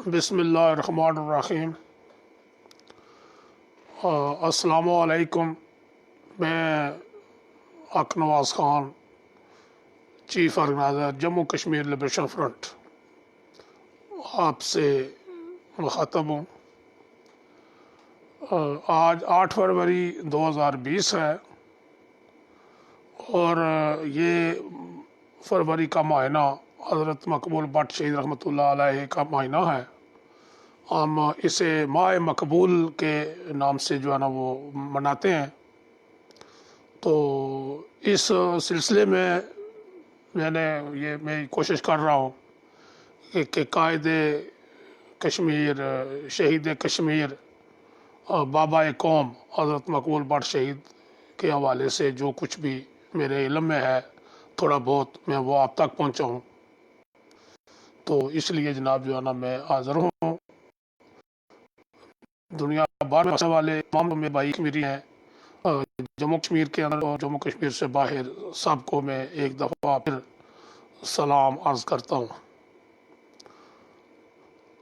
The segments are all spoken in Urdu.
بسم اللہ الرحمن الرحیم۔ السلام علیکم۔ میں Haq Nawaz Khan, chief organiser Jammu Kashmir liberation front, آپ سے مخاطب ہوں۔ آج 8 فروری 2020 ہے اور یہ فروری کا مہینہ حضرت مقبول بٹ شہید رحمۃ اللہ علیہ کا مہینہ ہے۔ ہم اسے ماہ مقبول کے نام سے جو ہے نا وہ مناتے ہیں۔ تو اس سلسلے میں میں کوشش کر رہا ہوں کہ قائد کشمیر، شہید کشمیر، بابا قوم حضرت مقبول بٹ شہید کے حوالے سے جو کچھ بھی میرے علم میں ہے تھوڑا بہت میں وہ آپ تک پہنچاؤں۔ تو اس لیے جناب جو ہے نا میں حاضر ہوں۔ دنیا بھر میں والے تمام میں بھائی کشمیری ہیں، جموں کشمیر کے اندر اور جموں کشمیر سے باہر، سب کو میں ایک دفعہ پھر سلام عرض کرتا ہوں۔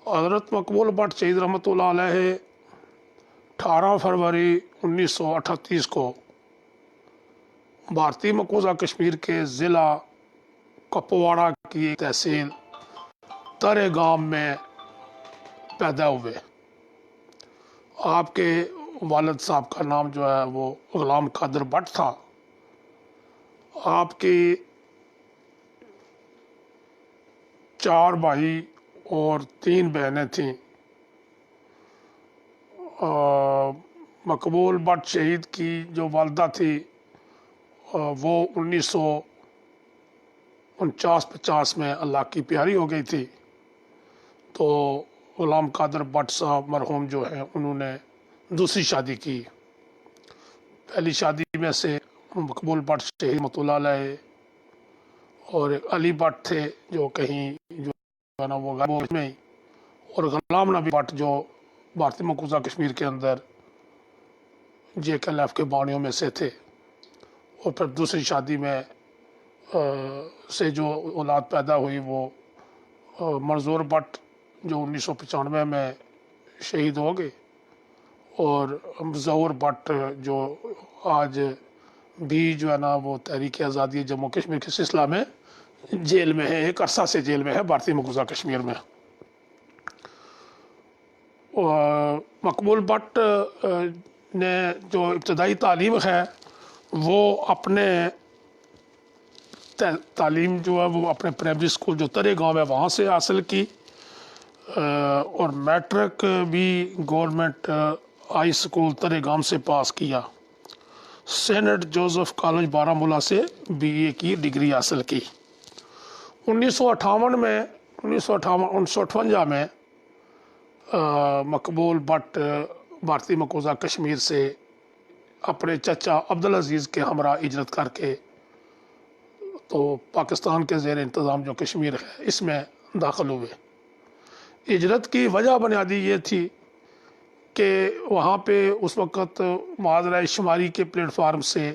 حضرت مقبول بٹ شہید رحمۃ اللہ علیہ 18 فروری 1938 کو بھارتی مقبوضہ کشمیر کے ضلع کپواڑہ کی ایک تحصیل ترے گام میں پیدا ہوئے۔ آپ کے والد صاحب کا نام جو ہے وہ غلام قادر بٹ تھا۔ آپ کی 4 بھائی اور 3 بہنیں تھیں۔ مقبول بٹ شہید کی جو والدہ تھی وہ 1949-50 میں اللہ کی پیاری ہو گئی تھی۔ تو غلام قادر بٹ صاحب مرحوم جو ہیں انہوں نے دوسری شادی کی۔ پہلی شادی میں سے مقبول بٹ شہید رحمۃ اللہ علیہ اور علی بٹ تھے جو کہیں جو ہے نا وہ غائب میں، اور غلام نبی بٹ جو بھارتی مقبوضہ کشمیر کے اندر JKLF کے بانیوں میں سے تھے۔ اور پھر دوسری شادی میں سے جو اولاد پیدا ہوئی وہ منظور بٹ جو 1995 میں شہید ہو گئے، اور ظہور بٹ جو آج بھی جو ہے نا وہ تحریک آزادی جموں کشمیر کے سلسلہ میں جیل میں ہے، ایک عرصہ سے جیل میں ہے بھارتی مقبوضہ کشمیر میں۔ مقبول بٹ نے جو ابتدائی تعلیم ہے وہ اپنے تعلیم جو ہے وہ اپنے پرائمری اسکول جو ترے گاؤں ہے وہاں سے حاصل کی، اور میٹرک بھی گورنمنٹ ہائی اسکول ترے گام سے پاس کیا۔ سینٹ جوزف کالج بارہمولہ سے BA کی ڈگری حاصل کی۔ 1958 میں مقبول بٹ بھارتی مقبوضہ کشمیر سے اپنے چچا عبدالعزیز کے ہمراہ ہجرت کر کے تو پاکستان کے زیر انتظام جو کشمیر ہے اس میں داخل ہوئے۔ ہجرت کی وجہ بنیادی یہ تھی کہ وہاں پہ اس وقت معاذرہ شماری کے پلیٹ فارم سے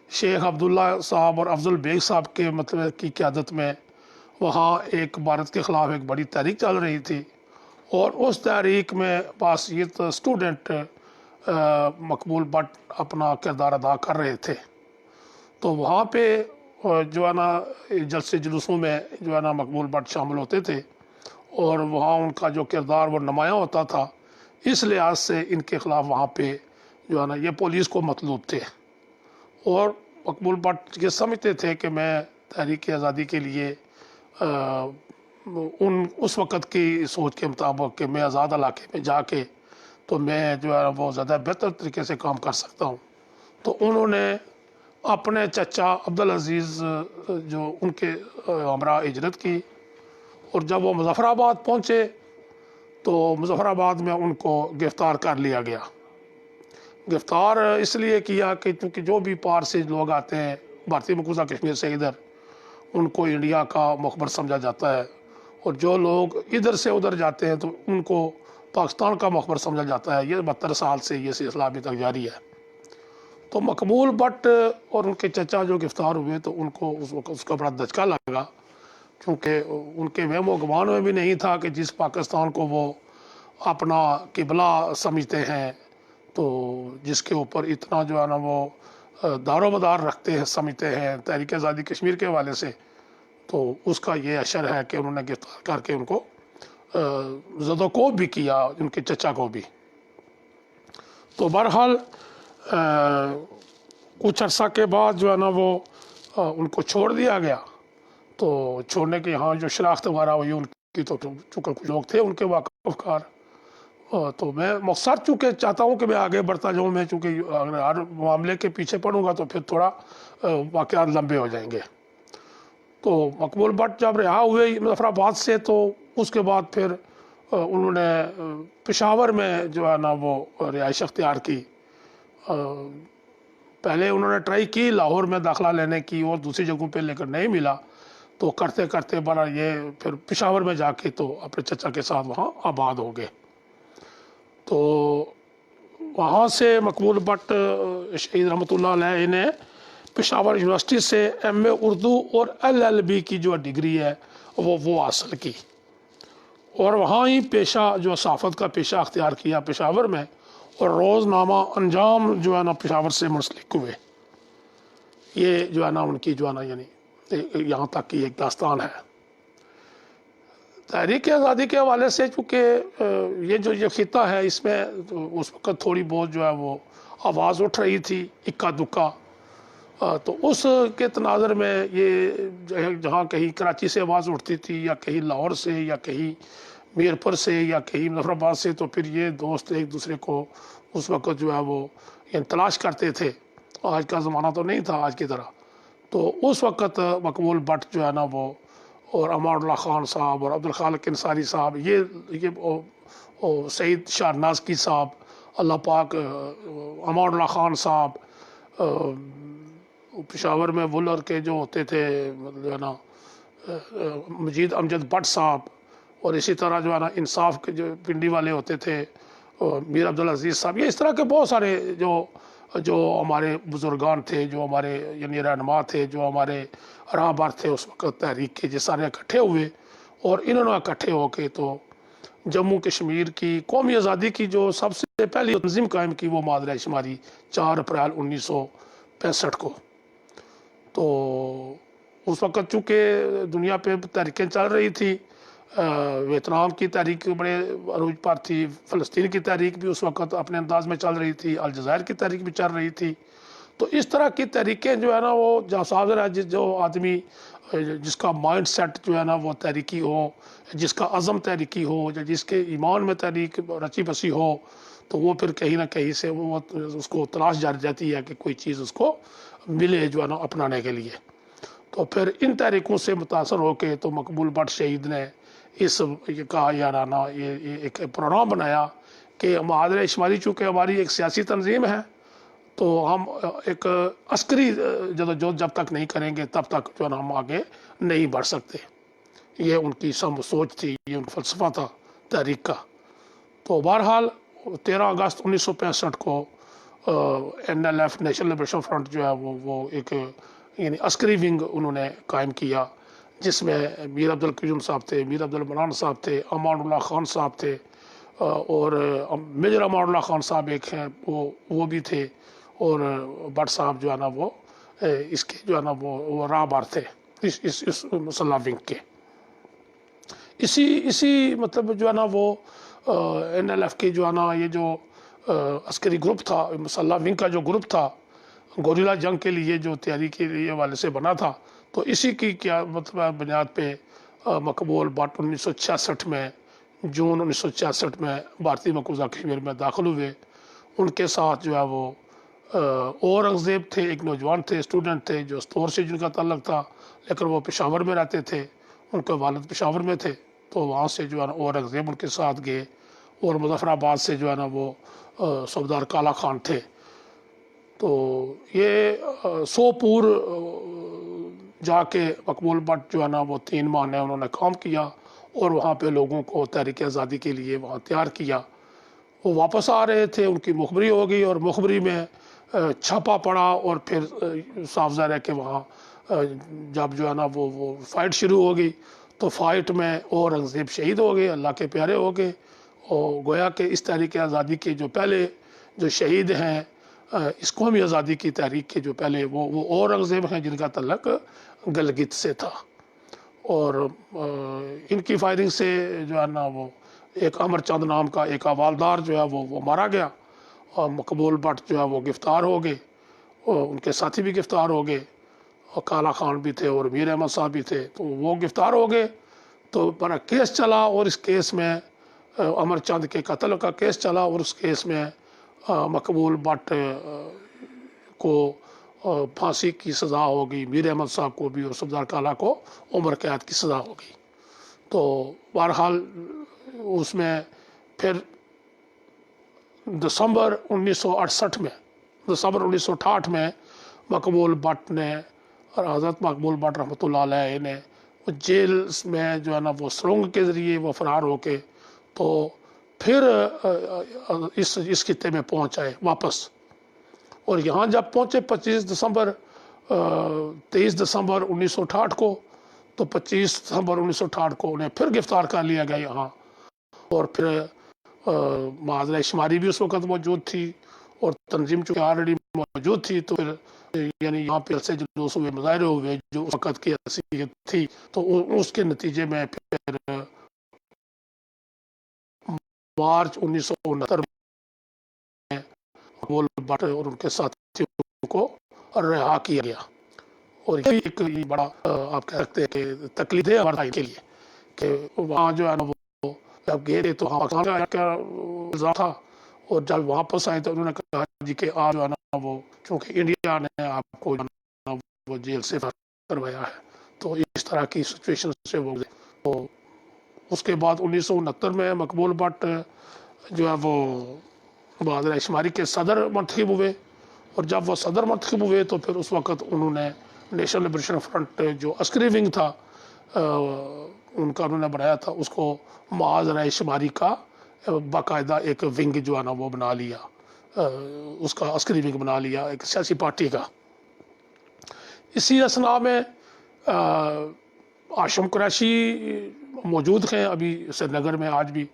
شیخ عبداللہ صاحب اور افضل بیگ صاحب کے مطلب کی قیادت میں وہاں ایک بھارت کے خلاف ایک بڑی تحریک چل رہی تھی، اور اس تحریک میں بحیثیت اسٹوڈنٹ مقبول بٹ اپنا کردار ادا کر رہے تھے۔ تو وہاں پہ جو ہے نا جلسے جلوسوں میں جو ہے نا مقبول بٹ شامل ہوتے تھے، اور وہاں ان کا جو کردار وہ نمایاں ہوتا تھا، اس لحاظ سے ان کے خلاف وہاں پہ جو ہے نا یہ پولیس کو مطلوب تھے۔ اور مقبول بٹ یہ سمجھتے تھے کہ میں تحریک آزادی کے لیے اس وقت کی سوچ کے مطابق کہ میں آزاد علاقے میں جا کے تو میں جو ہے وہ زیادہ بہتر طریقے سے کام کر سکتا ہوں۔ تو انہوں نے اپنے چچا عبدالعزیز جو ان کے ہمراہ ہجرت کی، اور جب وہ مظفر آباد پہنچے تو مظفر آباد میں ان کو گرفتار کر لیا گیا۔ گرفتار اس لیے کیا کہ چونکہ جو بھی پار سے لوگ آتے ہیں بھارتی مقبوضہ کشمیر سے ادھر، ان کو انڈیا کا مخبر سمجھا جاتا ہے، اور جو لوگ ادھر سے ادھر جاتے ہیں تو ان کو پاکستان کا مخبر سمجھا جاتا ہے۔ یہ 72 سال سے یہ سلسلہ ابھی تک جاری ہے۔ تو مقبول بٹ اور ان کے چچا جو گرفتار ہوئے تو ان کو اس وقت اس کا بڑا دھچکا لگا، چونکہ ان کے وہم و گمان میں بھی نہیں تھا کہ جس پاکستان کو وہ اپنا قبلہ سمجھتے ہیں، تو جس کے اوپر اتنا جو ہے نا وہ دار و مدار رکھتے ہیں، سمجھتے ہیں تحریک آزادی کشمیر کے حوالے سے، تو اس کا یہ اثر ہے کہ انہوں نے گرفتار کر کے ان کو زد و کوب بھی کیا، ان کے چچا کو بھی۔ تو بہرحال کچھ عرصہ کے بعد جو ہے نا وہ ان کو چھوڑ دیا گیا۔ تو چھوڑنے کے یہاں جو شناخت وغیرہ ہوئی ان کی، تو چونکہ کچھ لوگ تھے ان کے واقف کار، تو میں مقصد چونکہ چاہتا ہوں کہ میں آگے بڑھتا جاؤں، میں چونکہ اگر ہر معاملے کے پیچھے پڑوں گا تو پھر تھوڑا واقعات لمبے ہو جائیں گے۔ تو مقبول بٹ جب رہا ہوئے مظفر آباد سے، تو اس کے بعد پھر انہوں نے پشاور میں جو ہے نا وہ رہائش اختیار کی۔ پہلے انہوں نے ٹرائی کی لاہور میں داخلہ لینے کی اور دوسری جگہوں پہ، لیکن نہیں ملا، تو کرتے کرتے بڑا یہ پھر پشاور میں جا کے تو اپنے چچا کے ساتھ وہاں آباد ہو گئے۔ تو وہاں سے مقبول بٹ شہید رحمۃ اللہ علیہ نے پشاور یونیورسٹی سے ایم اے اردو اور LLB کی جو ڈگری ہے وہ حاصل کی، اور وہاں ہی پیشہ جو صحافت کا پیشہ اختیار کیا پشاور میں، اور روزنامہ انجام جو ہے نا پشاور سے منسلک ہوئے۔ یہ جو ہے نا ان کی جو ہے نا یعنی یہاں تک کی ایک داستان ہے۔ تحریک آزادی کے حوالے سے چونکہ یہ جو یہ خطہ ہے، اس میں اس وقت تھوڑی بہت جو ہے وہ آواز اٹھ رہی تھی اکا دکا، تو اس کے تناظر میں یہ جہاں کہیں کراچی سے آواز اٹھتی تھی، یا کہیں لاہور سے، یا کہیں میرپور سے، یا کہیں مظفر آباد سے، تو پھر یہ دوست ایک دوسرے کو اس وقت جو ہے وہ تلاش کرتے تھے۔ آج کا زمانہ تو نہیں تھا آج کی طرح، تو اس وقت مقبول بٹ جو ہے نا وہ اور امان اللہ خان صاحب اور عبدالخالق انصاری صاحب، یہ سعید شاہنازکی صاحب، اللہ پاک، امان اللہ خان صاحب، پشاور میں ولر کے جو ہوتے تھے جو ہے نا مجید امجد بٹ صاحب، اور اسی طرح جو ہے نا انصاف کے جو پنڈی والے ہوتے تھے میر عبدالعزیز صاحب، یہ اس طرح کے بہت سارے جو ہمارے بزرگان تھے، جو ہمارے یعنی رہنما تھے، جو ہمارے راہبر تھے اس وقت تحریک کے، یہ سارے اکٹھے ہوئے، اور انہوں نے اکٹھے ہو کے تو جموں کشمیر کی قومی آزادی کی جو سب سے پہلی تنظیم قائم کی، وہ مادرہ شماری 4 اپریل 1965 کو۔ تو اس وقت چونکہ دنیا پہ تحریکیں چل رہی تھی، ویتنام کی تحریک بڑے عروج پر تھی، فلسطین کی تحریک بھی اس وقت اپنے انداز میں چل رہی تھی، الجزائر کی تحریک بھی چل رہی تھی، تو اس طرح کی تحریکیں جو ہے نا وہ ظاہر ہے جو آدمی جس کا مائنڈ سیٹ جو ہے نا وہ تحریکی ہو، جس کا عزم تحریکی ہو، یا جس کے ایمان میں تحریک رچی بسی ہو، تو وہ پھر کہیں نہ کہیں سے وہ اس کو تلاش جاری جاتی ہے کہ کوئی چیز اس کو ملے جو ہے نا اپنانے کے لیے۔ تو پھر ان تحریکوں سے متاثر ہو کے تو مقبول بٹ شہید نے یہ کہا یارانا یہ ایک پروگرام بنایا کہ مادرہ شماری چونکہ ہماری ایک سیاسی تنظیم ہے، تو ہم ایک عسکری جدوجہد جب تک نہیں کریں گے تب تک جو ہے نا ہم آگے نہیں بڑھ سکتے۔ یہ ان کی سوچ تھی، یہ ان فلسفہ تھا تحریک کا۔ تو بہرحال 13 اگست 1965 کو NLF نیشنل لبریشن فرنٹ جو ہے وہ ایک یعنی عسکری ونگ انہوں نے قائم کیا، جس میں میر عبدالقیوم صاحب تھے، میر عبدالمنان صاحب تھے، امان اللہ خان صاحب تھے، اور میجر امان اللہ خان صاحب ایک ہیں وہ بھی تھے، اور بٹ صاحب جو ہے نا وہ اس کے جو ہے نا وہ راہبر تھے اس مسلح ونگ کے۔ اسی مطلب جو ہے نا وہ NLF کی جو ہے نا یہ جو عسکری گروپ تھا، مسلح ونگ کا جو گروپ تھا، گوریلا جنگ کے لیے جو تیاری کے لیے والے سے بنا تھا، تو اسی کی کیا مطلب بنیاد پہ مقبول بٹ 1966 میں جون 1966 میں بھارتی مقبوضہ کشمیر میں داخل ہوئے۔ ان کے ساتھ جو ہے وہ اورنگزیب تھے، ایک نوجوان تھے، اسٹوڈنٹ تھے، جو استور سے جن کا تعلق تھا، لیکن وہ پشاور میں رہتے تھے، ان کے والد پشاور میں تھے، تو وہاں سے جو ہے نا اورنگزیب ان کے ساتھ گئے، اور مظفر آباد سے جو ہے نا وہ صوبدار کالا خان تھے۔ تو یہ سوپور جا کے مقبول بٹ جو ہے نا وہ 3 ماہ انہوں نے کام کیا، اور وہاں پہ لوگوں کو تحریک آزادی کے لیے وہاں تیار کیا۔ وہ واپس آ رہے تھے، ان کی مخبری ہو گئی، اور مخبری میں چھاپا پڑا، اور پھر صاف ظاہر ہے کہ وہاں جب جو ہے نا وہ فائٹ شروع ہو گئی تو فائٹ میں اورنگزیب شہید ہو گئے، اللہ کے پیارے ہو گئے، اور گویا کہ اس تحریک آزادی کے جو پہلے جو شہید ہیں اس قومی آزادی کی تحریک کے جو پہلے وہ اورنگزیب ہیں جن کا تعلق گلگت سے تھا، اور ان کی فائرنگ سے جو ہے نا وہ ایک امر چند نام کا ایک حوالدار جو ہے وہ مارا گیا، اور مقبول بٹ جو ہے وہ گرفتار ہو گئے، اور ان کے ساتھی بھی گرفتار ہو گئے، اور کالا خان بھی تھے اور میر احمد صاحب بھی تھے، تو وہ گرفتار ہو گئے۔ تو بڑا کیس چلا، اور اس کیس میں امر چند کے قتل کا کیس چلا، اور اس کیس میں مقبول بٹ کو پھانسی کی سزا ہو گئی، میر احمد صاحب کو بھی اور صفدر کالا کو عمر قید کی سزا ہو گئی۔ تو بہرحال اس میں پھر دسمبر 1968 میں مقبول بٹ نے اور حضرت مقبول بٹ رحمۃ اللہ علیہ نے جیل میں جو ہے نا وہ سرنگ کے ذریعے وہ فرار ہو کے تو پھر اس خطے میں پہنچ آئے واپس، اور یہاں جب پہنچے 23 دسمبر 1968 کو، تو 25 دسمبر 1968 کو انہیں پھر گرفتار کر لیا گیا یہاں، اور پھر معاذ شماری بھی اس وقت موجود تھی، اور تنظیم چونکہ آلریڈی موجود تھی، تو پھر یعنی یہاں پہ سے جلوس ہوئے، مظاہرے ہوئے جو اس وقت کی حیثیت تھی، تو اس کے نتیجے میں پھر مارچ 1969 میں مقبول بٹ اور ان کے ساتھیوں کو رہا کیا گیا۔ اور یہ ایک بڑا آپ کہہ سکتے ہیں کہ تکلیف دہ ہمارے کے لیے کہ وہاں جو ہے نا وہ جب گئے تھے تو پاکستان کا الزام تھا، اور جب واپس آئے تو انہوں نے کہا جی کہ آپ جو ہے نا وہ چونکہ انڈیا نے آپ کو جو ہے نا وہ جیل سے کروایا ہے، تو اس طرح کی سچویشن سے وہ گئے۔ تو اس کے بعد 1969 میں مقبول بٹ جو ہے وہ بہادر شماری کے صدر منتخب ہوئے، اور جب وہ صدر منتخب ہوئے تو پھر اس وقت انہوں نے نیشنل لبریشن فرنٹ جو عسکری ونگ تھا ان کا انہوں نے بنایا تھا، اس کو معاذ رائے شماری کا باقاعدہ ایک ونگ جو ہے نا وہ بنا لیا، اس کا عسکری ونگ بنا لیا ایک سیاسی پارٹی کا۔ اسی اثناء میں ہاشم قریشی موجود ہیں ابھی سری نگر میں آج بھی۔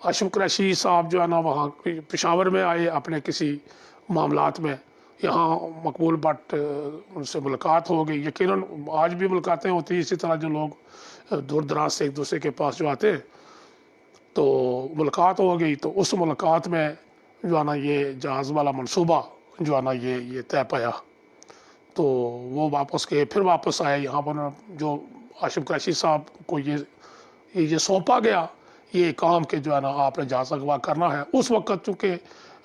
ہاشم قریشی صاحب جو ہے نا وہاں پشاور میں آئے اپنے کسی معاملات میں، یہاں مقبول بٹ ان سے ملاقات ہو گئی، یقیناً آج بھی ملاقاتیں ہوتی ہیں اسی طرح، جو لوگ دور دراز سے ایک دوسرے کے پاس جو آتے، تو ملاقات ہو گئی۔ تو اس ملاقات میں جو ہے نا یہ جہاز والا منصوبہ جو ہے نا یہ طے پایا، تو وہ واپس گئے، پھر واپس آئے یہاں پر جو ہاشم قریشی صاحب کو یہ سونپا گیا یہ کام کہ جو ہے نا آپ نے جہاز اغوا کرنا ہے۔ اس وقت چونکہ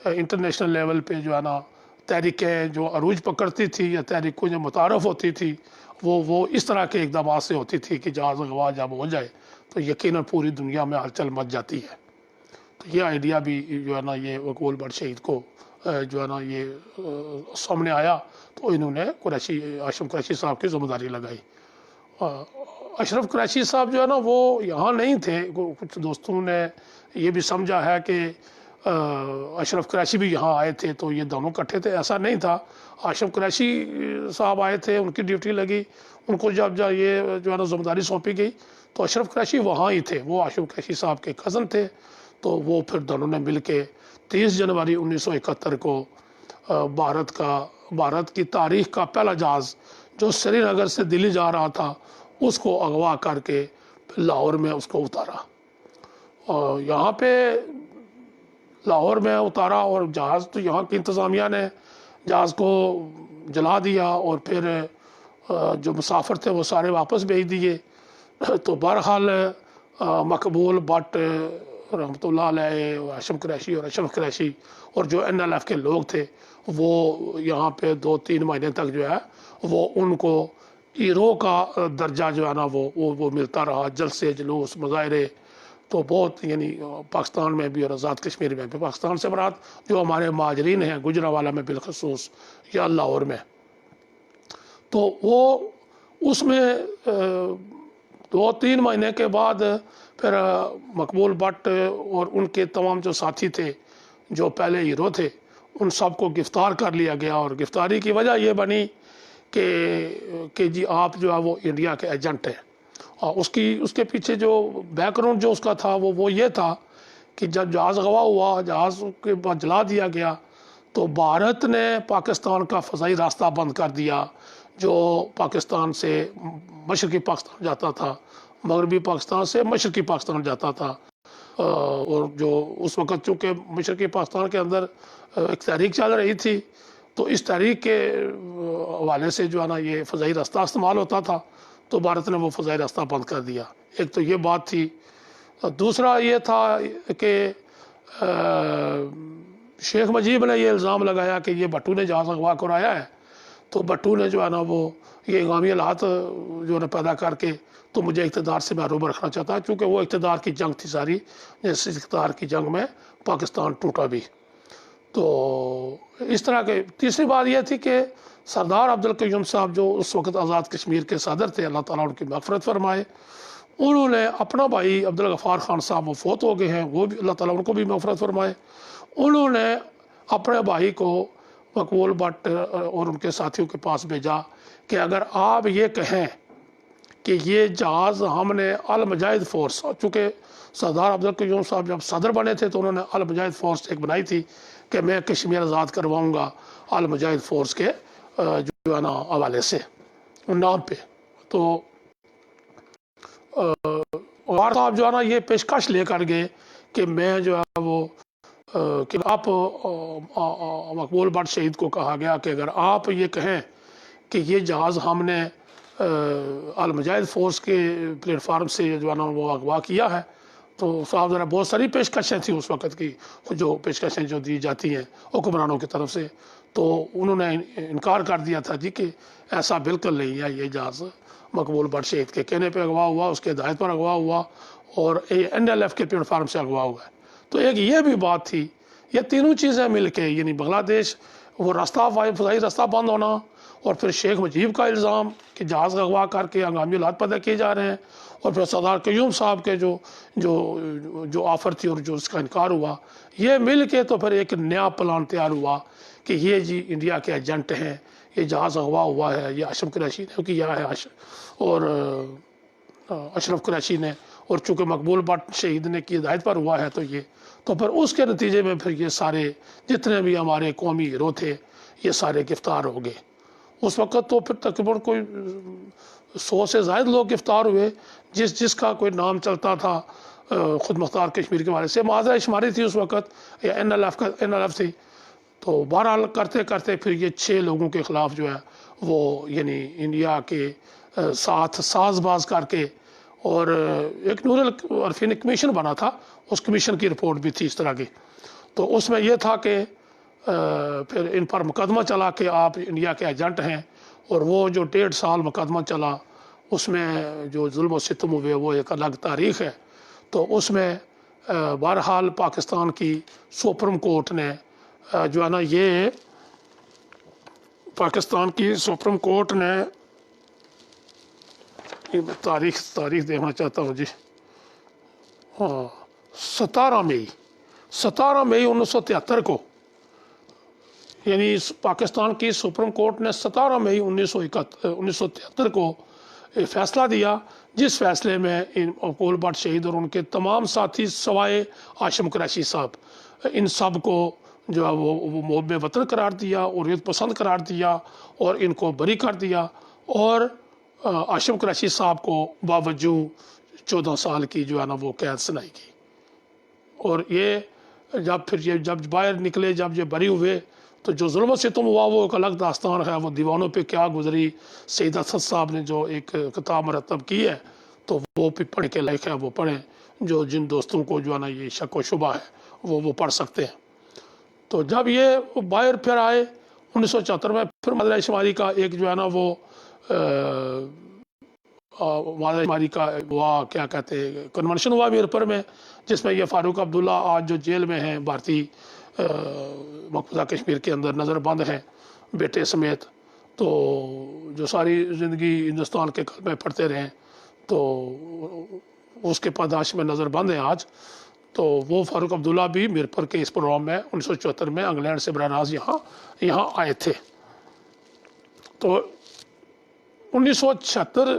انٹرنیشنل لیول پہ جو ہے نا تحریکیں جو عروج پکڑتی تھی یا تحریکوں جو متعارف ہوتی تھی وہ اس طرح کے اقدامات سے ہوتی تھی کہ جہاز اغوا جب ہو جائے تو یقیناً پوری دنیا میں ہلچل مچ جاتی ہے۔ تو یہ آئیڈیا بھی جو ہے نا یہ مقبول بٹ شہید کو جو ہے نا یہ سامنے آیا، تو انہوں نے ہاشم قریشی صاحب کی ذمہ داری لگائی۔ اشرف قریشی صاحب جو ہے نا وہ یہاں نہیں تھے، کچھ دوستوں نے یہ بھی سمجھا ہے کہ اشرف قریشی بھی یہاں آئے تھے تو یہ دونوں کٹھے تھے، ایسا نہیں تھا۔ ہاشم قریشی صاحب آئے تھے، ان کی ڈیوٹی لگی، ان کو جب یہ جو ہے نا ذمہ داری سونپی گئی تو اشرف قریشی وہاں ہی تھے، وہ ہاشم قریشی صاحب کے کزن تھے، تو وہ پھر دونوں نے مل کے 30 جنوری 1971 کو بھارت کی تاریخ کا پہلا جہاز جو سری نگر سے دلی جا رہا تھا اس کو اغوا کر کے لاہور میں اس کو اتارا، اور یہاں پہ لاہور میں اتارا، اور جہاز تو یہاں کی انتظامیہ نے جہاز کو جلا دیا، اور پھر جو مسافر تھے وہ سارے واپس بھیج دیے۔ تو بہرحال مقبول بٹ رحمۃ اللہ علیہ، ہاشم قریشی اور اشرف قریشی اور جو NLF کے لوگ تھے وہ یہاں پہ 2-3 مہینے تک جو ہے وہ ان کو ہیرو کا درجہ جو ہے نا وہ ملتا رہا، جلسے جلوس مظاہرے، تو بہت یعنی پاکستان میں بھی اور آزاد کشمیر میں بھی، پاکستان سے مراد جو ہمارے مہاجرین ہیں گجرانوالہ میں بالخصوص یا لاہور میں، تو وہ اس میں 2-3 مہینے کے بعد پھر مقبول بٹ اور ان کے تمام جو ساتھی تھے جو پہلے ہیرو تھے ان سب کو گرفتار کر لیا گیا، اور گرفتاری کی وجہ یہ بنی کہ جی آپ جو ہے وہ انڈیا کے ایجنٹ ہیں. اور اس کے پیچھے جو بیک گراؤنڈ جو اس کا تھا وہ یہ تھا کہ جب جہاز غوا ہوا، جہاز کے بعد جلا دیا گیا، تو بھارت نے پاکستان کا فضائی راستہ بند کر دیا جو پاکستان سے مشرقی پاکستان جاتا تھا، مغربی پاکستان سے مشرقی پاکستان جاتا تھا. اور جو اس وقت چونکہ مشرقی پاکستان کے اندر ایک تحریک چل رہی تھی، تو اس تحریک کے حوالے سے جو ہے نا یہ فضائی راستہ استعمال ہوتا تھا، تو بھارت نے وہ فضائی راستہ بند کر دیا. ایک تو یہ بات تھی. دوسرا یہ تھا کہ شیخ مجیب نے یہ الزام لگایا کہ یہ بھٹو نے جہاز اغوا کرایا ہے، تو بھٹو نے جو ہے نا وہ یہ انگامی حالات جو ہے پیدا کر کے تو مجھے اقتدار سے محروم رکھنا چاہتا ہے، چونکہ وہ اقتدار کی جنگ تھی ساری، جس اقتدار کی جنگ میں پاکستان ٹوٹا بھی. تو اس طرح کے. تیسری بات یہ تھی کہ سردار عبدالقیوم صاحب جو اس وقت آزاد کشمیر کے صدر تھے، اللہ تعالیٰ ان کی مغفرت فرمائے، انہوں نے اپنا بھائی عبدالغفار خان صاحب وہ فوت ہو گئے ہیں، وہ بھی اللہ تعالیٰ ان کو بھی مغفرت فرمائے، انہوں نے اپنے بھائی کو مقبول بٹ اور ان کے ساتھیوں کے پاس بھیجا کہ اگر آپ یہ کہیں کہ یہ جہاز ہم نے المجاہد فورس، چونکہ سردار عبدالقیوم صاحب جب صدر بنے تھے تو انہوں نے المجاہد فورس ایک بنائی تھی کہ میں کشمیر آزاد کرواؤں گا المجاہد فورس کے جو ہے نا حوالے سے نام پہ. تو اور صاحب جو ہے نا یہ پیشکش لے کر گئے کہ میں جو ہے وہ کہ آپ مقبول بٹ شہید کو کہا گیا کہ اگر آپ یہ کہیں کہ یہ جہاز ہم نے المجاہد فورس کے پلیٹ فارم سے جو ہے نا وہ اغوا کیا ہے، تو صاحب ذرا بہت ساری پیشکشیں تھیں اس وقت کی، جو پیشکشیں جو دی جاتی ہیں حکمرانوں کی طرف سے، تو انہوں نے انکار کر دیا تھا جی کہ ایسا بالکل نہیں ہے، یہ جہاز مقبول بٹ شہید کے کہنے پہ اغوا ہوا، اس کے ہدایت پر اغوا ہوا، اور NLF کے پلیٹ فارم سے اغوا ہوا ہے. تو ایک یہ بھی بات تھی. یہ تینوں چیزیں مل کے یعنی بنگلہ دیش وہ راستہ فضائی راستہ بند ہونا، اور پھر شیخ مجیب کا الزام کہ جہاز اغوا کر کے ہنگامی حالات پیدا کیے جا رہے ہیں، اور پھر سردار قیوم صاحب کے جو آفر تھی اور جو اس کا انکار ہوا، یہ مل کے تو پھر ایک نیا پلان تیار ہوا کہ یہ جی انڈیا کے ایجنٹ ہیں، یہ جہاز اغوا ہوا ہے، یہ اشرف قریشی نے کیا ہے، اور اشرف قریشی نے، اور چونکہ مقبول بٹ شہید نے کی ہدایت پر ہوا ہے، تو پھر اس کے نتیجے میں پھر یہ سارے جتنے بھی ہمارے قومی ہیرو تھے یہ سارے گرفتار ہو گئے. اس وقت تو پھر تقریباً کوئی 100 سے زائد لوگ گرفتار ہوئے، جس کا کوئی نام چلتا تھا خود مختار کشمیر کے بارے سے معاذہ شماری تھی اس وقت، یا NLF تھی. تو بہرحال کرتے کرتے پھر یہ 6 لوگوں کے خلاف جو ہے وہ یعنی انڈیا کے ساتھ ساز باز کر کے، اور ایک نور العرفین کمیشن بنا تھا، اس کمیشن کی رپورٹ بھی تھی اس طرح کی. تو اس میں یہ تھا کہ پھر ان پر مقدمہ چلا کہ آپ انڈیا کے ایجنٹ ہیں، اور وہ جو 1.5 سال مقدمہ چلا اس میں جو ظلم و ستم ہوئے وہ ایک الگ تاریخ ہے. تو اس میں بہرحال پاکستان کی سپریم کورٹ نے جو ہے نا یہ پاکستان کی سپریم کورٹ نے تاریخ دیکھنا چاہتا ہوں جی، ہاں 17 مئی 1973 کو، یعنی پاکستان کی سپریم کورٹ نے 17 مئی 1973 کو فیصلہ دیا، جس فیصلے میں مقبول بٹ شہید اور ان کے تمام ساتھی سوائے ہاشم قریشی صاحب، ان سب کو جو ہے وہ محب وطن قرار دیا اور حریت پسند قرار دیا، اور ان کو بری کر دیا، اور ہاشم قریشی صاحب کو باوجود 14 سال کی جو ہے نا وہ قید سنائی گئی. اور یہ جب باہر نکلے، جب یہ بری ہوئے، تو جو ظلم و ستم ہوا وہ ایک الگ داستان ہے، وہ دیوانوں پہ کیا گزری. سید اسد صاحب نے جو ایک کتاب مرتب کی ہے تو وہ بھی پڑھ کے لائق ہے، وہ پڑھیں، جن دوستوں کو جو ہے نا یہ شک و شبہ ہے وہ پڑھ سکتے ہیں. تو جب یہ باہر پھر آئے 1974 میں، پھر معاذہ شماری کا ایک جو ہے نا وہ معاذہ شماری کا ہوا، کیا کہتے ہیں، کنونشن ہوا میرپور میں، جس میں یہ فاروق عبداللہ آج جو جیل میں ہیں بھارتی مقبوضہ کشمیر کے اندر نظر بند ہیں بیٹے سمیت، تو جو ساری زندگی ہندوستان کے کلمے پڑھتے رہے، تو اس کے پاداش میں نظر بند ہیں آج. تو وہ فاروق عبداللہ بھی میرپور کے اس پروگرام میں 1974 میں انگلینڈ سے براہ راست یہاں آئے تھے. تو 1976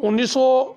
1900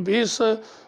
20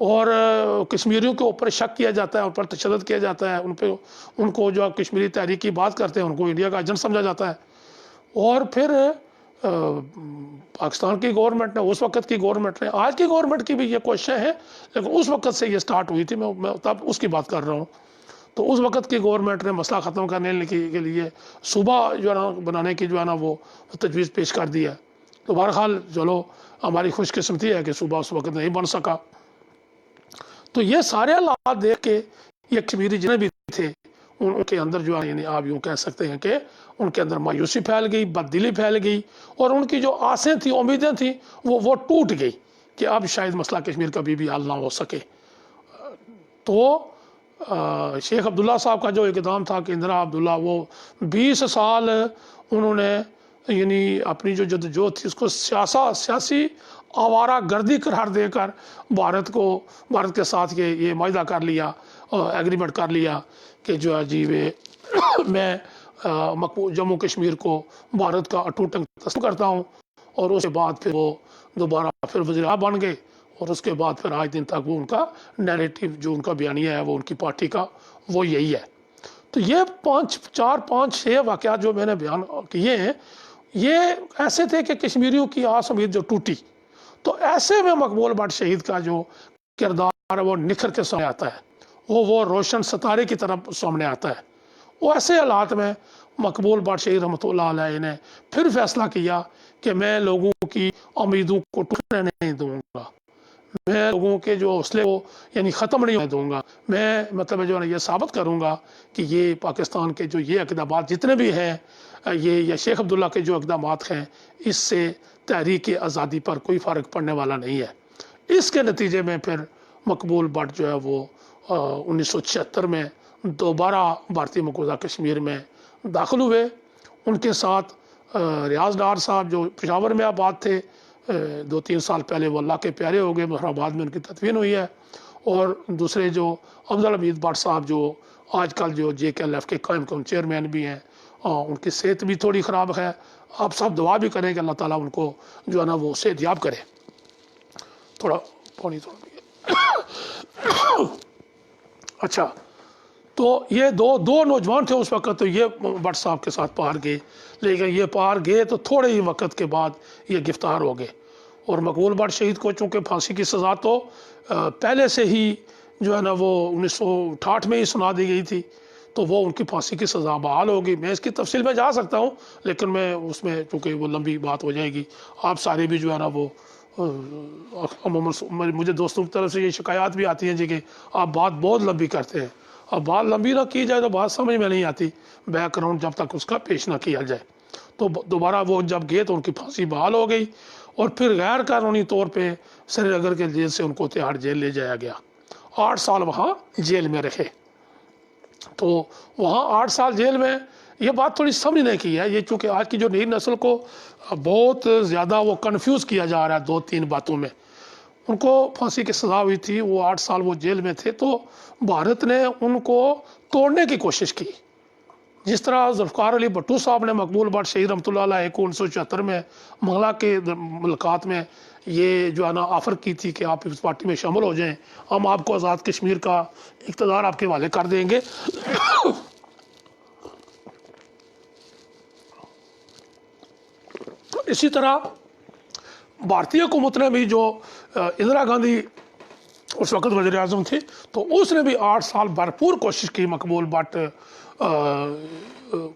اور کشمیریوں کے اوپر شک کیا جاتا ہے، ان پر تشدد کیا جاتا ہے، ان کو جو کشمیری تحریک کی بات کرتے ہیں ان کو انڈیا کا ایجنٹ سمجھا جاتا ہے۔ اور پھر پاکستان کی گورنمنٹ نے، اس وقت کی گورنمنٹ نے، آج کی گورنمنٹ کی بھی یہ کوششیں ہیں، لیکن اس وقت سے یہ سٹارٹ ہوئی تھی، میں تب اس کی بات کر رہا ہوں۔ تو اس وقت کی گورنمنٹ نے مسئلہ ختم کرنے کے لیے صوبہ جو ہے نا بنانے کی جو ہے نا وہ تجویز پیش کر دی ہے۔ تو بہرحال چلو ہماری خوش قسمتی ہے کہ صوبہ اس وقت نہیں بن سکا۔ تو یہ سارے حالات دیکھ کے یہ کشمیری جتنے بھی تھے ان کے اندر جو ہے، یعنی آپ یوں کہہ سکتے ہیں کہ ان کے اندر مایوسی پھیل گئی، بددلی پھیل گئی، اور ان کی جو آسیں تھیں، امیدیں تھیں، وہ ٹوٹ گئی کہ اب شاید مسئلہ کشمیر کبھی بھی حل نہ ہو سکے۔ تو شیخ عبداللہ صاحب کا جو اقدام تھا کہ اندرا عبداللہ، وہ 20 سال انہوں نے یعنی اپنی جو جدوجہد تھی اس کو سیاسی آوارہ گردی قرار دے کر بھارت کے ساتھ یہ معاہدہ کر لیا، ایگریمنٹ کر لیا کہ جو ہے جی میں جموں کشمیر کو بھارت کا اٹوٹ تسلیم کرتا ہوں۔ اور اس کے بعد پھر وہ دوبارہ پھر وزیر اعظم بن گئے، اور اس کے بعد پھر آج دن تک وہ ان کا نیریٹو جو ان کا بیانیہ ہے وہ ان کی پارٹی کا وہ یہی ہے۔ تو یہ 6 واقعات جو میں نے بیان کیے ہیں، یہ ایسے تھے کہ کشمیریوں کی آس امید جو ٹوٹی۔ تو ایسے میں مقبول بٹ شہید کا جو کردار ہے وہ نکھر کے سامنے آتا ہے، وہ روشن ستارے کی طرف سامنے آتا ہے۔ وہ ایسے حالات میں مقبول بٹ شہید رحمۃ اللہ علیہ نے پھر فیصلہ کیا کہ میں لوگوں کی امیدوں کو ٹوٹنے نہیں دوں گا، میں لوگوں کے جو حوصلے کو یعنی ختم نہیں ہونے دوں گا، میں مطلب جو ہے یہ ثابت کروں گا کہ یہ پاکستان کے جو یہ اقدامات جتنے بھی ہیں، یہ شیخ عبداللہ کے جو اقدامات ہیں، اس سے تحریک آزادی پر کوئی فرق پڑنے والا نہیں ہے۔ اس کے نتیجے میں پھر مقبول بٹ جو ہے وہ 1976 میں دوبارہ بھارتی مقبوضہ کشمیر میں داخل ہوئے۔ ان کے ساتھ ریاض ڈار صاحب جو پشاور میں آباد تھے، 2-3 سال پہلے وہ اللہ کے پیارے ہو گئے، مظفرآباد میں ان کی تدفین ہوئی ہے۔ اور دوسرے جو عبدالحمید بٹ صاحب جو آج کل جو JKLF کے قائم چیئرمین بھی ہیں، ان کی صحت بھی تھوڑی خراب ہے۔ آپ سب دعا بھی کریں کہ اللہ تعالیٰ ان کو جو ہے نا وہ صحت یاب کرے۔ تھوڑا پانی اچھا، تو یہ دو نوجوان تھے اس وقت، تو یہ بٹ صاحب کے ساتھ پار گئے، لیکن یہ پار گئے تو تھوڑے ہی وقت کے بعد یہ گرفتار ہو گئے۔ اور مقبول بٹ شہید کو چونکہ پھانسی کی سزا تو پہلے سے ہی جو ہے نا وہ 1968 میں ہی سنا دی گئی تھی، تو وہ ان کی پھانسی کی سزا بحال ہوگی۔ میں اس کی تفصیل میں جا سکتا ہوں، لیکن میں اس میں چونکہ وہ لمبی بات ہو جائے گی، آپ سارے بھی جو ہے نا وہ عموماً مجھے دوستوں کی طرف سے یہ شکایات بھی آتی ہیں جی کہ آپ بات بہت لمبی کرتے ہیں۔ اب بات لمبی نہ کی جائے تو بات سمجھ میں نہیں آتی، بیک گراؤنڈ جب تک اس کا پیش نہ کیا جائے۔ تو دوبارہ وہ جب گئے تو ان کی پھانسی بحال ہو گئی، اور پھر غیر قانونی طور پہ سری نگر کے جیل سے ان کو تہاڑ جیل لے جایا گیا۔ 8 سال وہاں جیل میں رہے۔ تو وہاں 8 سال جیل میں یہ بات تھوڑی سمجھنے کی ہے، یہ چونکہ آج کی جو نئی نسل کو بہت زیادہ وہ کنفیوز کیا جا رہا ہے 2-3 باتوں میں۔ ان کو پھانسی کی سزا ہوئی تھی، وہ 8 سال وہ جیل میں تھے، تو بھارت نے ان کو توڑنے کی کوشش کی۔ جس طرح ذوالفقار علی بھٹو صاحب نے مقبول بٹ شہید رحمۃ اللہ علیہ کو 1976 میں منگلا کے ملاقات میں یہ جو ہے نا آفر کی تھی کہ آپ اس پارٹی میں شامل ہو جائیں، ہم آپ کو آزاد کشمیر کا اقتدار آپ کے حوالے کر دیں گے۔ اسی طرح بھارتی حکومت نے بھی جو اندرا گاندھی اس وقت وزیر اعظم تھی، تو اس نے بھی 8 سال بھرپور کوشش کی مقبول بٹ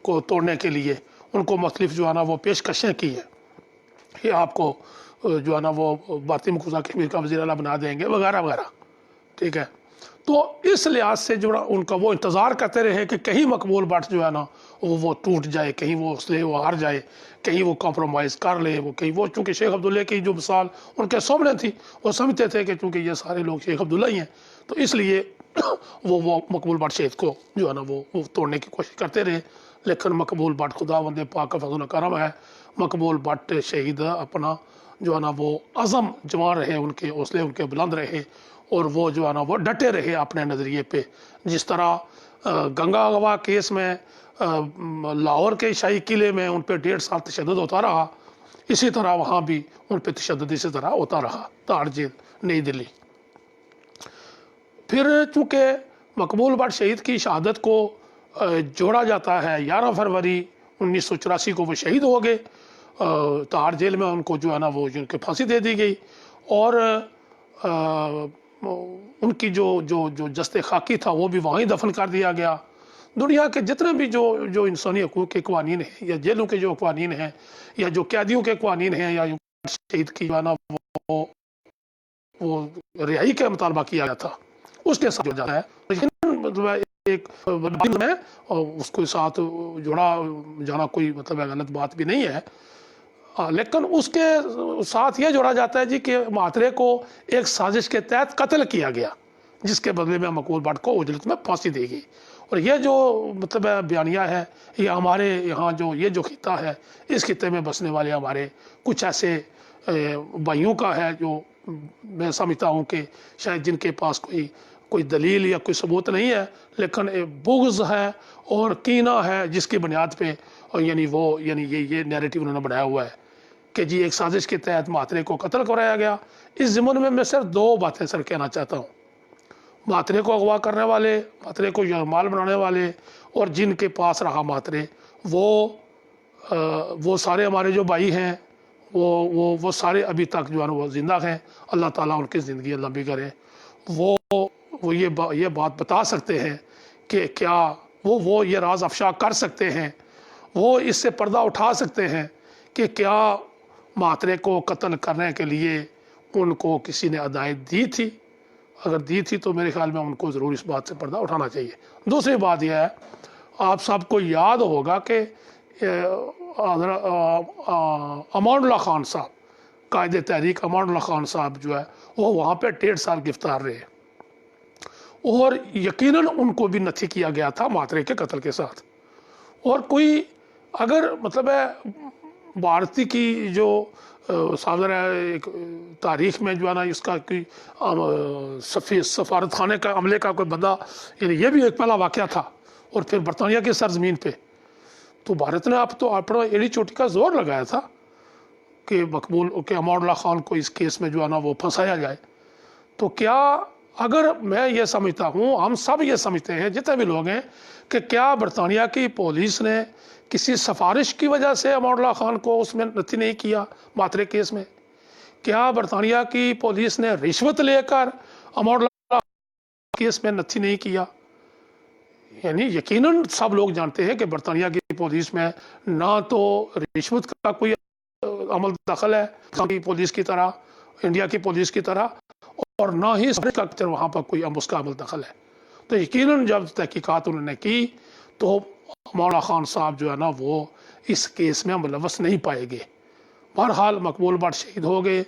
کو توڑنے کے لیے۔ ان کو مختلف جو ہے نا وہ پیشکشیں کی ہیں کہ آپ کو جو ہے نا وہ بھارتی مقبوضہ کشمیر کا وزیر اعلیٰ بنا دیں گے وغیرہ وغیرہ، ٹھیک ہے۔ تو اس لحاظ سے جو ان کا وہ انتظار کرتے رہے کہ کہیں مقبول بٹ جو ہے نا وہ ٹوٹ جائے، کہیں وہ حوصلے وہ ہار جائے، کہیں وہ کمپرومائز کر لے، وہ کہیں وہ چونکہ شیخ عبداللہ کی جو مثال ان کے سامنے تھی، وہ سمجھتے تھے کہ چونکہ یہ سارے لوگ شیخ عبداللہ ہی ہیں، تو اس لیے وہ مقبول بٹ شہید کو جو ہے نا وہ توڑنے کی کوشش کرتے رہے۔ لیکن مقبول بٹ خداوند پاک کا فضل و کرم ہے، مقبول بٹ شہید اپنا جو ہے نا وہ عزم جوان رہے، ان کے حوصلے ان کے بلند رہے، اور وہ جو ہے نا وہ ڈٹے رہے اپنے نظریے پہ۔ جس طرح گنگا گوا کیس میں لاہور کے شاہی قلعے میں ان پہ 1.5 سال تشدد ہوتا رہا، اسی طرح وہاں بھی ان پہ تشدد اسی طرح ہوتا رہا، تہاڑ جیل نئی دلی۔ پھر چونکہ مقبول بٹ شہید کی شہادت کو جوڑا جاتا ہے 11 فروری 1984 کو وہ شہید ہو گئے، تہاڑ جیل میں ان کو جو ہے نا وہ ان کی پھانسی دے دی گئی، اور ان کی جو جسد خاکی تھا وہ بھی وہیں دفن کر دیا گیا۔ دنیا کے جتنے بھی جو انسانی حقوق کے قوانین ہیں، یا جیلوں کے جو قوانین ہیں، یا جو قیدیوں کے قوانین ہیں، یا شہید کی جو ہے نا وہ رہائی کا مطالبہ کیا گیا تھا، اس کے ساتھ جو جاتا ہے مطلب ایک میں، اور اس کے ساتھ جوڑا جانا کوئی مطلب غلط بات بھی نہیں ہے، لیکن اس کے ساتھ یہ جوڑا جاتا ہے جی کہ مہاترے کو ایک سازش کے تحت قتل کیا گیا، جس کے بدلے میں مقبول بٹ کو اجلت میں پھانسی دی گئی۔ اور یہ جو مطلب بیانیہ ہے، یہ ہمارے یہاں جو خطہ ہے، اس خطے میں بسنے والے ہمارے کچھ ایسے بھائیوں کا ہے جو میں سمجھتا ہوں کہ شاید جن کے پاس کوئی دلیل یا کوئی ثبوت نہیں ہے، لیکن بغض ہے اور کینہ ہے جس کی بنیاد پہ یعنی یہ نیریٹو انہوں نے بنایا ہوا ہے کہ جی ایک سازش کے تحت مہاترے کو قتل کرایا گیا۔ اس ضمن میں صرف 2 باتیں سر کہنا چاہتا ہوں۔ مہاترے کو اغوا کرنے والے، مہاترے کو یرغمال بنانے والے، اور جن کے پاس رہا مہاترے، وہ سارے ہمارے جو بھائی ہیں، وہ سارے ابھی تک جو ہے وہ زندہ ہیں۔ اللہ تعالیٰ ان کی زندگی لمبی کرے۔ وہ یہ بات بتا سکتے ہیں کہ کیا وہ یہ راز افشا کر سکتے ہیں، وہ اس سے پردہ اٹھا سکتے ہیں کہ کیا مہاترے کو قتل کرنے کے لیے ان کو کسی نے ہدایت دی تھی۔ اگر دی تھی تو میرے خیال میں ان کو ضرور اس بات سے پردہ اٹھانا چاہیے۔ دوسری بات یہ ہے، آپ سب کو یاد ہوگا کہ امان اللہ خان صاحب، قائد تحریک امان اللہ خان صاحب جو ہے وہ وہاں پہ 1.5 سال گرفتار رہے، اور یقیناً ان کو بھی نتھی کیا گیا تھا مہاترے کے قتل کے ساتھ۔ اور کوئی اگر مطلب ہے بھارتی کی جو ایک تاریخ میں جو ہے نا اس کا کوئی سفارت خانے کا عملے کا کوئی بندہ، یعنی یہ بھی ایک پہلا واقعہ تھا، اور پھر برطانیہ کی سرزمین پہ تو بھارت نے اب تو اپنا ایڑی چوٹی کا زور لگایا تھا کہ امان اللہ خان کو اس کیس میں جو ہے نا وہ پھنسایا جائے۔ تو کیا اگر میں یہ سمجھتا ہوں، ہم سب یہ سمجھتے ہیں جتنے بھی لوگ ہیں، کہ کیا برطانیہ کی پولیس نے کسی سفارش کی وجہ سے امان اللہ خان کو اس میں نتھی نہیں کیا مہاترے کیس میں؟ کیا برطانیہ کی پولیس نے رشوت لے کر امان اللہ کیس میں نتھی نہیں کیا؟ یعنی یقیناً سب لوگ جانتے ہیں کہ برطانیہ کی پولیس میں نہ تو رشوت کا کوئی عمل دخل ہے کی پولیس کی طرح، انڈیا کی پولیس کی طرح، اور نہ ہی وہاں پر کوئی اس کا عمل دخل ہے۔ تو یقیناً جب تحقیقات انہوں نے کی تو امان اللہ خان صاحب جو ہے نا وہ اس کیس میں ملوث نہیں پائے گئے۔ بہرحال مقبول بٹ شہید ہو گئے،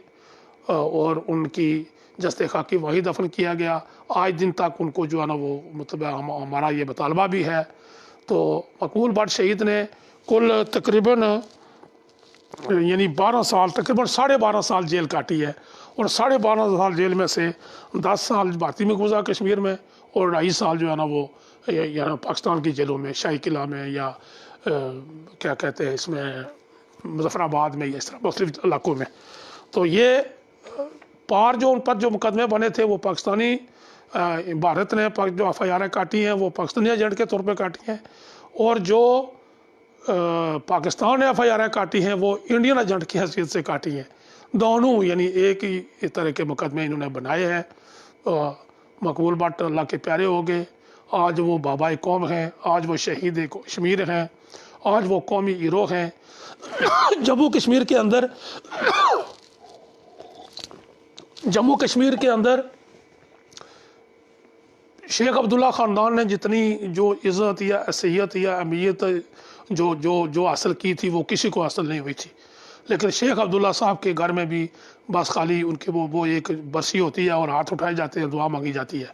اور ان کی جسد خاکی وہی دفن کیا گیا۔ آج دن تک ان کو جو ہے نا وہ مطلب ہمارا یہ مطالبہ بھی ہے۔ تو مقبول بٹ شہید نے کل تقریباً یعنی 12 سال، تقریباً 12.5 سال جیل کاٹی ہے، اور 12.5 سال جیل میں سے 10 سال بھارتی میں گزرا کشمیر میں، اور 2.5 سال جو ہے نا وہ یہاں پاکستان کی جیلوں میں، شاہی قلعہ میں، یا کیا کہتے ہیں اس میں مظفر آباد میں، یا اس طرح مختلف علاقوں میں۔ تو یہ جو ان پر جو مقدمے بنے تھے وہ پاکستانی بھارت نے جو FIR کاٹی ہیں وہ پاکستانی ایجنٹ کے طور پہ کاٹی ہیں، اور جو پاکستان نے FIR کاٹی ہیں وہ انڈین ایجنٹ کی حیثیت سے کاٹی ہیں۔ دونوں یعنی ایک ہی طرح کے مقدمے انہوں نے بنائے ہیں۔ مقبول بٹ اللہ کے پیارے ہو گئے، آج وہ بابا قوم ہیں، آج وہ شہید کشمیر ہیں، آج وہ قومی ہیرو ہیں۔ جموں کشمیر کے اندر شیخ عبداللہ خاندان نے جتنی جو عزت یا حیثیت یا اہمیت جو حاصل کی تھی وہ کسی کو حاصل نہیں ہوئی تھی، لیکن شیخ عبداللہ صاحب کے گھر میں بھی بس خالی ان کے وہ ایک برسی ہوتی ہے اور ہاتھ اٹھائے جاتے ہیں، دعا مانگی جاتی ہے۔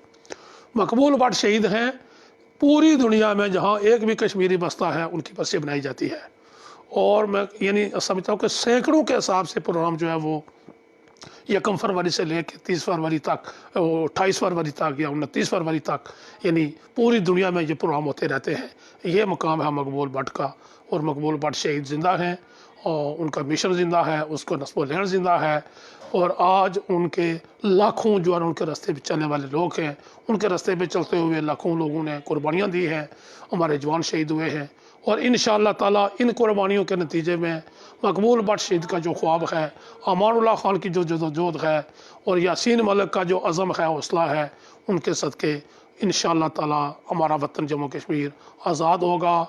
مقبول بٹ شہید ہیں، پوری دنیا میں جہاں ایک بھی کشمیری بستا ہے ان کی برسی بنائی جاتی ہے، اور میں یعنی سمجھتا ہوں کہ سینکڑوں کے حساب سے پروگرام جو ہے وہ 1 فروری سے لے کے 30 فروری تک، 28 فروری تک، یا 29 فروری تک، یعنی پوری دنیا میں یہ پروگرام ہوتے رہتے ہیں۔ یہ مقام ہے مقبول بٹ کا، اور مقبول بٹ شہید زندہ ہیں، اور ان کا مشن زندہ ہے، اس کو نصب و لہن زندہ ہے، اور آج ان کے لاکھوں جو ان کے راستے پہ چلنے والے لوگ ہیں، ان کے راستے پہ چلتے ہوئے لاکھوں لوگوں نے قربانیاں دی ہیں، ہمارے جوان شہید ہوئے ہیں، اور انشاءاللہ تعالیٰ ان قربانیوں کے نتیجے میں مقبول بٹ شہید کا جو خواب ہے، امان اللہ خان کی جو جدوجہد ہے، اور یاسین ملک کا جو عزم ہے، حوصلہ ہے، ان کے صدقے انشاءاللہ تعالیٰ ہمارا وطن جموں کشمیر آزاد ہوگا،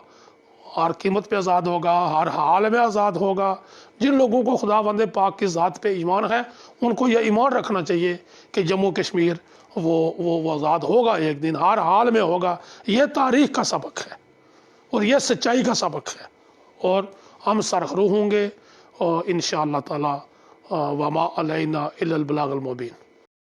ہر قیمت پہ آزاد ہوگا، ہر حال میں آزاد ہوگا۔ جن لوگوں کو خدا بند پاک کی ذات پہ ایمان ہے، ان کو یہ ایمان رکھنا چاہیے کہ جموں کشمیر وہ آزاد ہوگا، ایک دن ہر حال میں ہوگا۔ یہ تاریخ کا سبق ہے اور یہ سچائی کا سبق ہے، اور ہم سرخرو ہوں گے، اور انشاءاللہ تعالی وما علینا الا البلاغ المبین۔